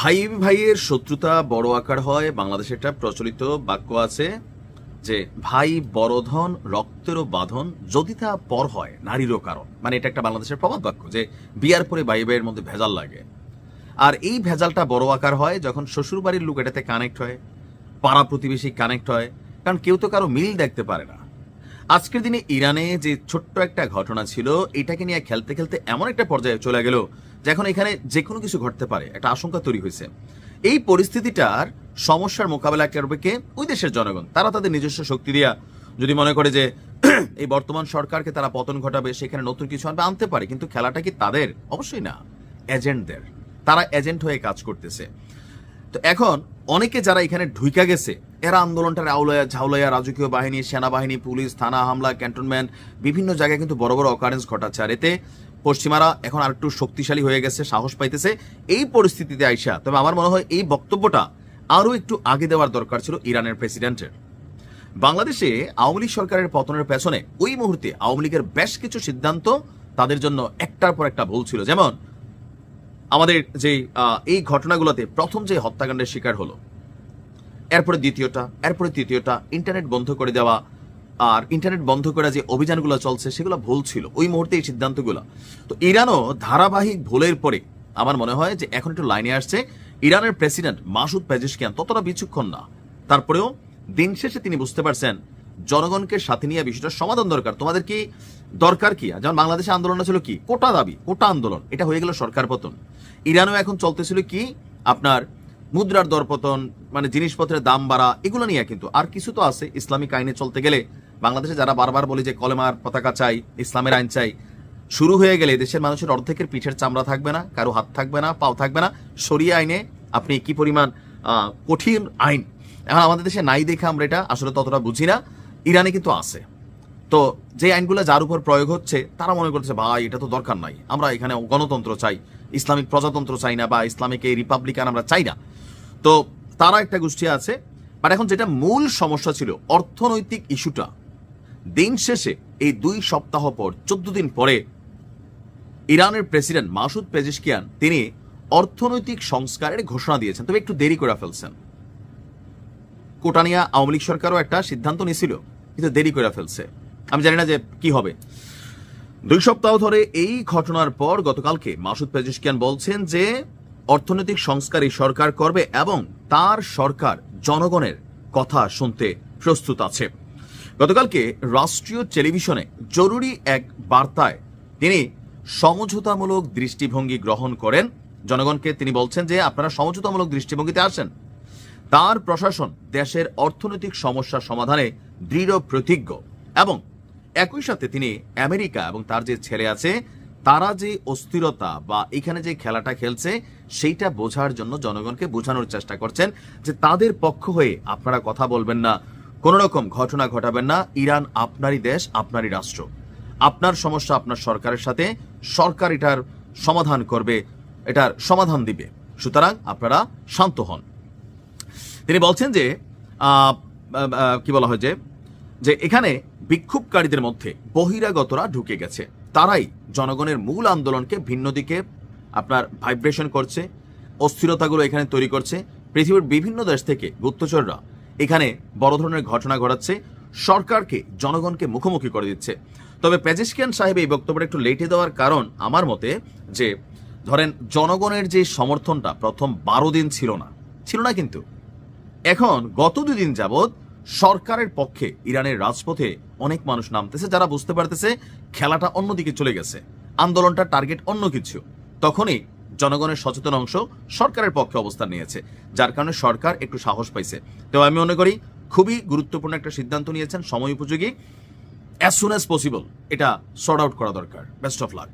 ভাই ভাইয়ের শত্রুতা বড় আকার হয়। বাংলাদেশে একটা প্রচলিত বাক্য আছে যে ভাই বড় ধন রক্তেরও বাঁধন যদি তা পর হয় নারীরও কারণ। মানে এটা একটা বাংলাদেশের প্রবাদ বাক্য যে বিয়ার পরে ভাই ভাইয়ের মধ্যে ভেজাল লাগে। আর এই ভেজালটা বড় আকার হয় যখন শ্বশুর বাড়ির লোক এটাতে কানেক্ট হয়, পাড়া প্রতিবেশী কানেক্ট হয়, কারণ কেউ তো কারো মিল দেখতে পারে না। আজকের দিনে ইরানে যে ছোট্ট একটা ঘটনা ছিল, এটাকে নিয়ে খেলতে খেলতে এমন একটা পর্যায়ে চলে গেল যে এখন এখানে যে কোনো কিছু ঘটতে পারে, একটা আশঙ্কা তৈরি হয়েছে। এই পরিস্থিতিটার সমস্যার মোকাবেলা করবে কে? ওই দেশের জনগণ। তারা তাদের নিজস্ব শক্তি দিয়া যদি মনে করে যে এই বর্তমান সরকারকে তারা পতন ঘটাবে, সেখানে নতুন কিছু আনতে পারে, কিন্তু খেলাটা কি তাদের? অবশ্যই না, এজেন্টদের। তারা এজেন্ট হয়ে কাজ করতেছে। তো এখন অনেকে যারা এখানে ঢুইকা গেছে, এরা আন্দোলনটার আউলাইয়া ঝাউলাইয়া রাজকীয় বাহিনী, সেনাবাহিনী, পুলিশ, থানা হামলা, ক্যান্টনমেন্ট, বিভিন্ন জায়গায় কিন্তু বড় বড় অকারেন্স ঘটাচ্ছে। আর এতে পশ্চিমারা এখন আর একটু শক্তিশালী হয়ে গেছে, সাহস পাইতেছে এই পরিস্থিতিতে আইসা। তবে আমার মনে হয় এই বক্তব্যটা আরও একটু আগে দেওয়ার দরকার ছিল ইরানের প্রেসিডেন্টের। বাংলাদেশে আওয়ামী লীগ সরকারের পতনের পেছনে ওই মুহূর্তে আওয়ামী লীগের বেশ কিছু সিদ্ধান্ত তাদের জন্য একটার পর একটা ভুল ছিল। যেমন আমাদের যে এই ঘটনাগুলোতে প্রথম যে হত্যাকাণ্ডের শিকার হলো, এরপরে দ্বিতীয়টা, এরপরে তৃতীয়টা, ইন্টারনেট বন্ধ করে দেওয়া, আর ইন্টারনেট বন্ধ করা যে অভিযানগুলো চলছে সেগুলো ভুল ছিল ওই মুহূর্তে এই সিদ্ধান্তগুলো। তো ইরানও ধারাবাহিক ভুলের পরে আমার মনে হয় যে এখন একটু লাইনে আসছে। ইরানের প্রেসিডেন্ট মাসুদ পেজেশকিয়ান ততটা বিচক্ষণ না, তারপরেও দিন শেষে তিনি বুঝতে পারছেন জনগণকে সাথে নিয়ে বিষয়টা সমাধান দরকার। তোমাদের কি দরকার কি? যেমন বাংলাদেশে আন্দোলনটা ছিল কি? কোটা দাবি, কোটা আন্দোলন, এটা হয়ে গেল সরকার পতন। ইরানও এখন চলতেছিল কি? আপনার মুদ্রার দরপতন, মানে জিনিসপত্রের দাম বাড়া, এগুলো নিয়ে। কিন্তু আর কিছু তো আছে ইসলামিক আইনে চলতে গেলে। বাংলাদেশে যারা বারবার বলে যে কলেমার পতাকা চাই, ইসলামের আইন চাই, শুরু হয়ে গেলে দেশের মানুষের অর্ধেকের পিঠের চামড়া থাকবে না, কারো হাত থাকবে না, পাও থাকবে না। শরিয়া আইনে আপনি কি পরিমাণ কঠিন আইন, এখন আমাদের দেশে নাই দেখে আমরা এটা আসলে ততটা বুঝি না। ইরানে কিন্তু আছে। তো যে আইনগুলো যার উপর প্রয়োগ হচ্ছে তারা মনে করছে ভাই এটা তো দরকার নাই, আমরা এখানে গণতন্ত্র চাই, ইসলামিক প্রজাতন্ত্র চাই না, বা ইসলামিক এই রিপাবলিকান আমরা চাই না। তো তারা একটা গোষ্ঠী আছে। বাট এখন যেটা মূল সমস্যা ছিল অর্থনৈতিক ইস্যুটা, দিন শেষে এই 2 সপ্তাহ পর 14 দিন পরে ইরানের প্রেসিডেন্ট মাসুদ পেজেশকিয়ান তিনি অর্থনৈতিক সংস্কারের ঘোষণা দিয়েছেন, তবে একটু দেরি করে ফেলছেন। কোটা নিয়ে আওয়ামী লীগ সরকারও একটা সিদ্ধান্ত নিয়েছিল, কিন্তু দেরি করে ফেলছে। আমি জানি না যে কি হবে। 2 সপ্তাহ ধরে এই ঘটনার পর গতকালকে মাসুদ পেজেশকিয়ান বলছেন যে অর্থনৈতিক সংস্কার এই সরকার করবে এবং তার সরকার জনগণের কথা শুনতে প্রস্তুত আছে। গতকালকে রাষ্ট্রীয় টেলিভিশনে জরুরি এক বার্তায় তিনি সমঝোতামূলক দৃষ্টিভঙ্গি গ্রহণ করেন। জনগণকে তিনি বলছেন যে আপনারা সমঝোতামূলক দৃষ্টিভঙ্গিতে আসেন। তার প্রশাসন দেশের অর্থনৈতিক সমস্যা সমাধানে দৃঢ় প্রতিজ্ঞ এবং একই সাথে তিনি আমেরিকা এবং তার যে ছেলে আছে তারা যে অস্থিরতা বা এখানে যে খেলাটা খেলছে সেইটা বোঝার জন্য জনগণকে বোঝানোর চেষ্টা করছেন যে তাদের পক্ষ হয়ে আপনারা কথা বলবেন না, কোন রকম ঘটনা ঘটাবেন না। ইরান আপনারই দেশ, আপনারই রাষ্ট্র, আপনার সমস্যা আপনার সরকারের সাথে, সরকার এটার সমাধান করবে, এটার সমাধান দিবে, সুতরাং আপনারা শান্ত হন। তিনি বলছেন যে কি বলা হয় যে এখানে বিক্ষোভকারীদের মধ্যে বহিরাগতরা ঢুকে গেছে, তারাই জনগণের মূল আন্দোলনকে ভিন্ন দিকে আপনার ভাইব্রেশন করছে, অস্থিরতাগুলো এখানে তৈরি করছে। পৃথিবীর বিভিন্ন দেশ থেকে গুপ্তচররা এখানে বড় ধরনের ঘটনা ঘটাচ্ছে, সরকারকে জনগণকে মুখোমুখি করে দিচ্ছে। তবে পেজেশকিয়ান সাহেব এই বক্তব্যটা একটু লেটে দেওয়ার কারণ আমার মতে যে ধরেন জনগণের যে সমর্থনটা প্রথম 12 দিন ছিল না, কিন্তু এখন গত 2 দিন যাবৎ সরকারের পক্ষে ইরানের রাজপথে অনেক মানুষ নামতেছে, যারা বুঝতে পারতেছে খেলাটা অন্যদিকে চলে গেছে, আন্দোলনটা টার্গেট অন্য কিছু। তখনই জনগণের সচেতন অংশ সরকারের পক্ষে অবস্থান নিয়েছে, যার কারণে সরকার একটু সাহস পাইছে। তো আমি মনে করি খুবই গুরুত্বপূর্ণ একটা সিদ্ধান্ত নিয়েছেন, সময় উপযোগী, অ্যাজ সুন অ্যাজ পসিবল এটা সর্ট আউট করা দরকার। Best of luck.